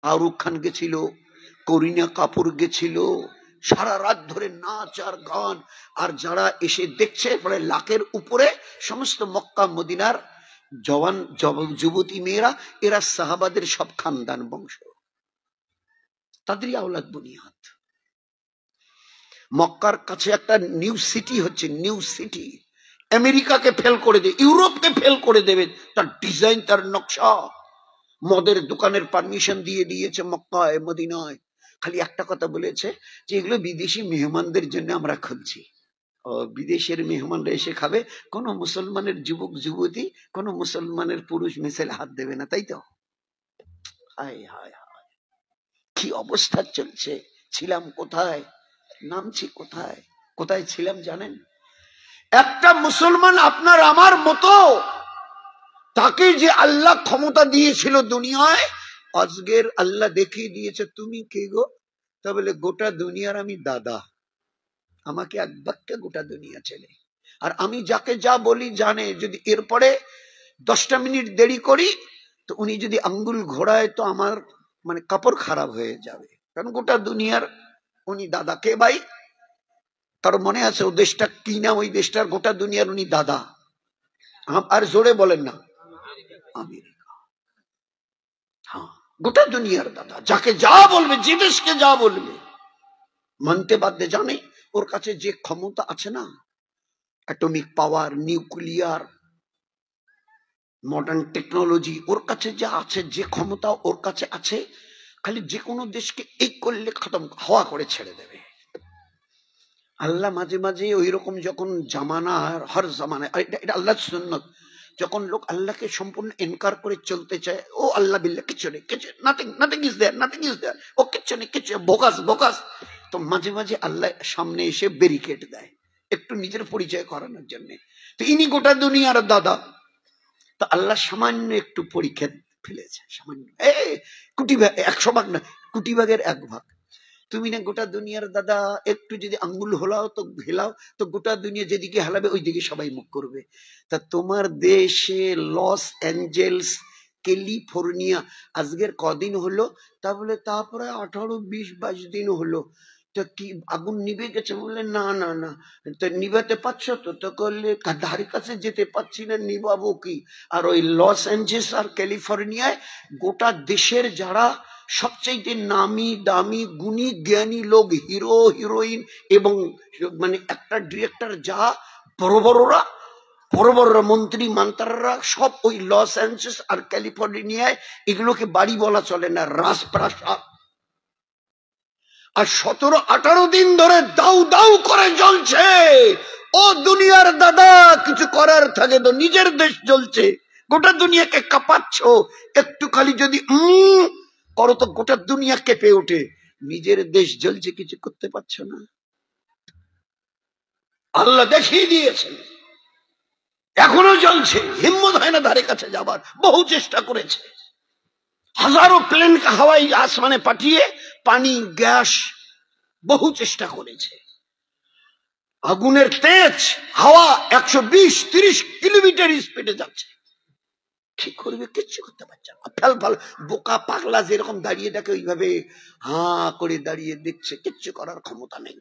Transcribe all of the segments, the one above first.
শাহরুখ খান গেছিল, করিনা কাপুর গেছিল, সারা রাত ধরে নাচ আর গান। আর যারা এসে দেখছে প্রায় লাখের উপরে, সমস্ত মক্কা মদিনার জওয়ান যুবতী মেয়েরা, এরা সাহাবাদের সব খানদান বংশ, তাদেরই আওলাদ বুনিয়াদ। মক্কার কাছে একটা নিউ সিটি হচ্ছে, নিউ সিটি আমেরিকাকে ফেল করে দেবে, ইউরোপকে ফেল করে দেবে, তার ডিজাইন, তার নকশা। মদের দোকানের পারমিশন দিয়ে দিয়েছে মক্কায় মদিনায়। খালি একটা কথা বলেছে যে এগুলো বিদেশি মেহমানদের জন্য আমরা খুলছি। বিদেশের মেহমানরা এসে খাবে, কোন মুসলমানের যুবক যুবতী, কোন মুসলমানের পুরুষ মিছিল হাত দেবে না, তাই তো? হায় হায় হায়, কি অবস্থা চলছে। ছিলাম কোথায়, নামছি কোথায়, কোথায় ছিলাম জানেন? একটা মুসলমান আপনার আমার মতো, তাকে যে আল্লাহ ক্ষমতা দিয়েছিল দুনিয়ায়, আজকের আল্লাহ দেখিয়ে দিয়েছে তুমি কে গো? তা বলে গোটা দুনিয়ার আমি দাদা, আমাকে এক বাক্যে গোটা দুনিয়া ছেলে। আর আমি যাকে যা বলি জানে, যদি এরপরে 10টা মিনিট দেরি করি তো উনি যদি আঙ্গুল ঘোরায় তো আমার মানে কাপড় খারাপ হয়ে যাবে, কারণ গোটা দুনিয়ার উনি দাদা। কে ভাই? তার মনে আছে ও দেশটা কি না? ওই দেশটার গোটা দুনিয়ার উনি দাদা। আর জোরে বলেন না, আমেরিকা। হ্যাঁ, গোটা দুনিয়ার দাদা, যাকে যা বলবে, যে দেশকে যা বলবে মানতে বাধ্য। জানে ওর কাছে যে ক্ষমতা আছে না, atomic power, nuclear, modern technology, ওর কাছে যা আছে, যে ক্ষমতা ওর কাছে আছে, খালি যে কোনো দেশকে এই করলে খতম, হাওয়া করে ছেড়ে দেবে। আল্লাহ মাঝে মাঝে ওই রকম যখন জামানার হর জামানায়, এটা আল্লাহর সুন্নত, যখন লোক আল্লাহকে সম্পূর্ণ এনকার করে চলতে চায়, ও আল্লাহ বিল্লাহ কিচ্ছু নেই, কিছু nothing, nothing is there, nothing is there, ও কিচ্ছু নেই, কিছু বোকাস বোকাস, তো মাঝে মাঝে আল্লাহ সামনে এসে ব্যারিকেড দেয় একটু নিজের পরিচয় করানোর জন্য। তো ইনি গোটা দুনিয়ার দাদা, তো আল্লাহ সামান্য একটু পরীক্ষা ফেলেছে, সামান্য, কোটি ভাগ, 100 ভাগ না, কোটি ভাগের 1 ভাগ। তুমি না গোটা দুনিয়ার দাদা, একটু যদি আঙ্গুল হেলাও তো হেলাও তো গোটা দুনিয়া যেদিকে হেলাবে ওই দিকে সবাই মুখ করবে। তা তোমার দেশে লস অ্যাঞ্জেলস, ক্যালিফোর্নিয়া আজকের কদিন হলো? তা বলে তারপরে 18, 20, 22 দিন হলো। তো কি আগুন নিভে গেছে? বললে না না না। তো নিভাতে পারছো তো? তো করলে ধারে কাছে যেতে পারছি না, নিভাবো কি? আর ওই লস অ্যাঞ্জেলস আর ক্যালিফোর্নিয়ায় গোটা দেশের যারা সবচেয়ে নামি দামি গুণী জ্ঞানী লোক, হিরো হিরোইন এবং মানে একটা ডিরেক্টর, যা বড় বড়রা, বড় বড় মন্ত্রী মন্ত্রীরা সব ওই লস অ্যাঞ্জেলস আর ক্যালিফোর্নিয়ায়। এগুলোকে বাড়ি বলা চলে না, রাজপ্রাসাদ। আর 17-18 দিন ধরে দাউ দাউ করে জ্বলছে। ও দুনিয়ার দাদা, কিছু করার থাকে তো, নিজের দেশ জ্বলছে, গোটা দুনিয়াকে কাঁপাচ্ছ, একটু খালি যদি করো তো গোটা দুনিয়া কেঁপে ওঠে। নিজের দেশ জ্বলছে, কিছু করতে পারছো না। আল্লাহ দেখিয়ে দিয়েছেন, এখনো জ্বলছে, হিম্মত হয় না ধারে কাছে যাবার, বহু চেষ্টা করেছে, হাজারো প্লেন হাওয়াই আসমানে পাঠিয়ে পানি, গ্যাস, বহু চেষ্টা করেছে। আগুনের তেজ, হাওয়া 120-30 কিলোমিটার স্পিডে যাচ্ছে, কি করবে? কিচ্ছু করতে পারছে না। ফেল ফেল বোকা পাগলা যেরকম দাঁড়িয়ে দেখে, ওইভাবে হাঁ করে দাঁড়িয়ে দেখছে, কিচ্ছু করার ক্ষমতা নেই।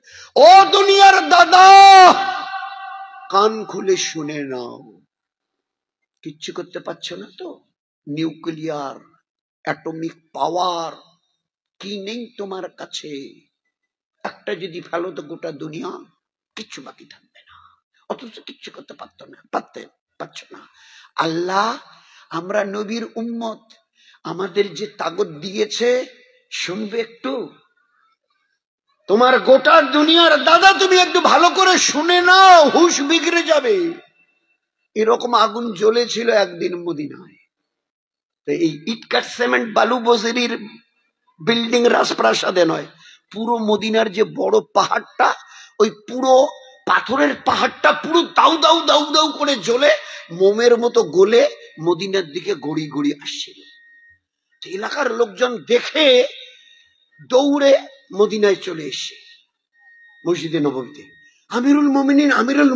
ও দুনিয়ার দাদা, কান খুলে শুনে নাও, কিচ্ছু করতে পারছো না তো। নিউক্লিয়ার, অ্যাটমিক পাওয়ার কি নেই তোমার কাছে? একটা যদি ফেলো তো গোটা দুনিয়া কিচ্ছু বাকি থাকবে না, অথচ কিচ্ছু করতে পারছো না। আল্লাহ, আমরা নবীর উম্মত, আমাদের যে তাগত দিয়েছে শুনবে একটু? তোমার গোটা দুনিয়ার দাদা, তুমি একটু ভালো করে শুনে নাও, হুশ বিগড়ে যাবে। এরকম আগুন জ্বলেছিল একদিন মদিনায়। তো এই ইটকাট সিমেন্ট বালু বজরির বিল্ডিং রাজপ্রাসাদে নয়, পুরো মদিনার যে বড় পাহাড়টা, ওই পুরো পাথরের পাহাড়টা পুরো দাউ দাউ দাউ দাউ করে জ্বলে মোমের মতো গলে মদিনার দিকে গড়ি গড়ি আসছিল। এলাকার লোকজন দেখে দৌড়ে মদিনায় চলে এসছে, মসজিদে নববীতে। আমিরুল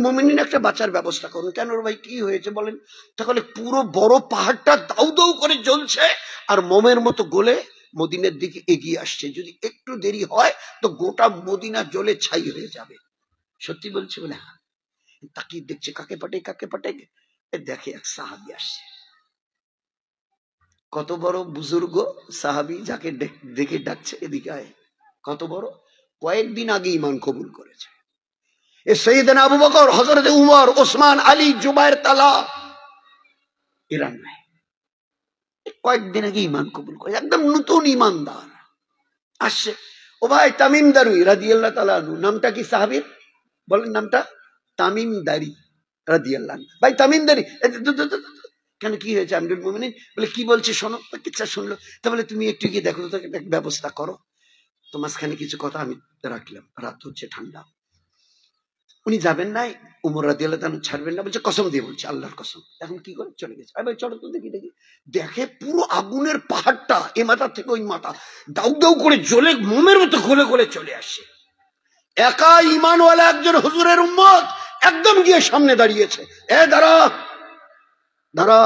মোমিনিন একটা বাঁচার ব্যবস্থা করুন। কেন ভাই, কি হয়েছে বলেন? তাহলে পুরো বড় পাহাড়টা দাউ দাউ করে জ্বলছে আর মোমের মতো গলে মদিনার দিকে এগিয়ে আসছে, যদি একটু দেরি হয় তো গোটা মদিনা জ্বলে ছাই হয়ে যাবে। সত্যি বলছে বলে হ্যাঁ। তাকিয়ে দেখছে কাকে পাঠাই কাকে পাঠাই, দেখে এক সাহাবি আসছে। কত বড় বুজুর্গ সাহাবি, যাকে দেখে ডাকছে এদিকে আয়। কত বড়, কয়েকদিন আগে ইমান কবুল করেছে। এ সৈয়দনা আবু বকর, হযরত উমর, ওসমান, আলী, জুবায়ের, তালা, এরা নয়, কয়েকদিন আগে ইমান কবুল করে, একদম নতুন ইমানদার আসছে। ও ভাই তামিম দারি রাদিয়াল্লাহু তাআলা আনহু, নামটা কি সাহাবীর বলেন, নামটা তামিম দারি রাদিয়াল্লাহু আনহু। ভাই তামিম দারি, কেন কি হয়েছে আমিরুল মুমিনিন? বলে কি বলছে শোনো। কিচ্ছা শুনলো। তা বলে তুমি একটু গিয়ে দেখো তো, একটা ব্যবস্থা করো তো। মাঝখানে কিছু কথা আমি রাখলাম, রাত হচ্ছে, ঠান্ডা। উনি যাবেন নাই, উমর রাদিয়াল্লাহু তাআলা ছাড়বেন না, বলছে কসম দিয়ে বলছে, আল্লাহর কসম। এখন কি করে চলে গেছে। ভাই চলো তো দেখি দেখি। দেখে পুরো আগুনের পাহাড়টা এ মাথা থেকে ওই মাথা দাউ দাউ করে জ্বলে মোমের মতো গলে গলে চলে আসে। একা ঈমানওয়ালা একজন হুজুরের উম্মত একদম গিয়ে সামনে দাঁড়িয়েছে। এ দাঁড়া দাঁড়া,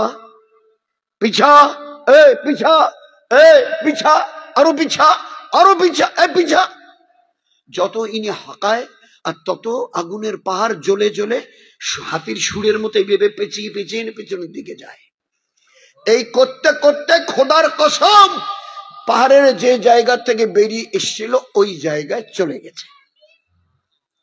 পিছা, এ পিছা, এ পিছা, আরো পিছা, আরো পিছা, এ পিছা। যত ইনি হাঁকায় আর তত আগুনের পাহাড় জ্বলে জ্বলে হাতির সুরের মতো এইভাবে পেঁচিয়ে পেঁচিয়ে পেছনের দিকে যায়। এই করতে করতে খোদার কসম পাহাড়ের যে জায়গা থেকে বেরিয়ে এসেছিল ওই জায়গায় চলে গেছে।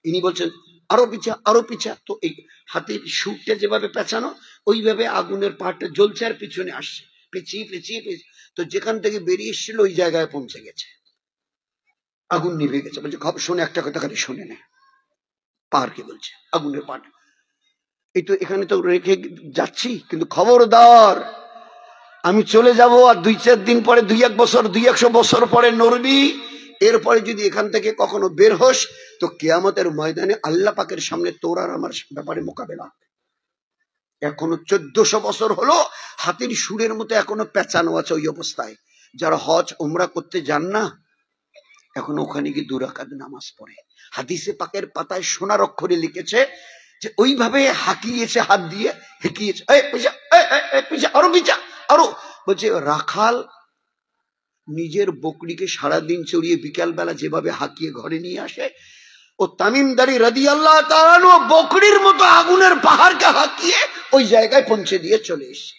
ইনি বলছেন আরো পিছা, আরো পিছা। তো এই হাতির সুরটা যেভাবে পেঁচানো ওইভাবে আগুনের পাহাড়টা জ্বলছে আর পিছনে আসছে, পেঁচিয়ে পেঁচিয়ে পেঁচিয়ে। তো যেখান থেকে বেরিয়ে এসেছিল ওই জায়গায় পৌঁছে গেছে, আগুন নিভে গেছে। বলছে শোনে, একটা কথা খালি শুনে নেয়। পাহাড় কি বলছে, আগুনের পাহাড়, এই তো এখানে তো রেখে যাচ্ছি, কিন্তু খবরদার আমি চলে যাব আর 2-4 দিন পরে, 2-1 বছর, 200 বছর পরে নড়বি। এরপরে যদি এখান থেকে কখনো বের হোস তো কিয়ামতের ময়দানে আল্লাহ পাকের সামনে তোর আর আমার ব্যাপারে মোকাবেলা। এখনো 1400 বছর হলো হাতির সুরের মতো এখনো পেঁচানো আছে ওই অবস্থায়। যারা হজ উমরা করতে যান না, এখন ওখানে গিয়ে 2 রাকাত নামাজ পড়ে। হাদিসে পাকের পাতায় সোনার অক্ষরে লিখেছে যে ওইভাবে হাঁকিয়েছে, হাত দিয়ে হেঁকিয়েছে, আরো পিছা, আরো। বলছে রাখাল নিজের বকরিকে সারাদিন চড়িয়ে বিকাল বেলা যেভাবে হাঁকিয়ে ঘরে নিয়ে আসে, ও তামিমদারি রাদিয়াল্লাহু তাআলা আনহু বকরির মতো আগুনের পাহাড়কে হাঁকিয়ে ওই জায়গায় পৌঁছে দিয়ে চলে এসে।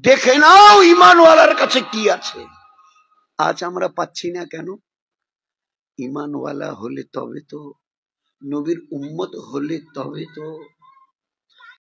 দেখে নাও ঈমানওয়ালার কাছে কি আছে। আজ আমরা পাচ্ছি না কেন? ঈমানওয়ালা হলে তবে তো, নবীর উম্মত হলে তবে তো।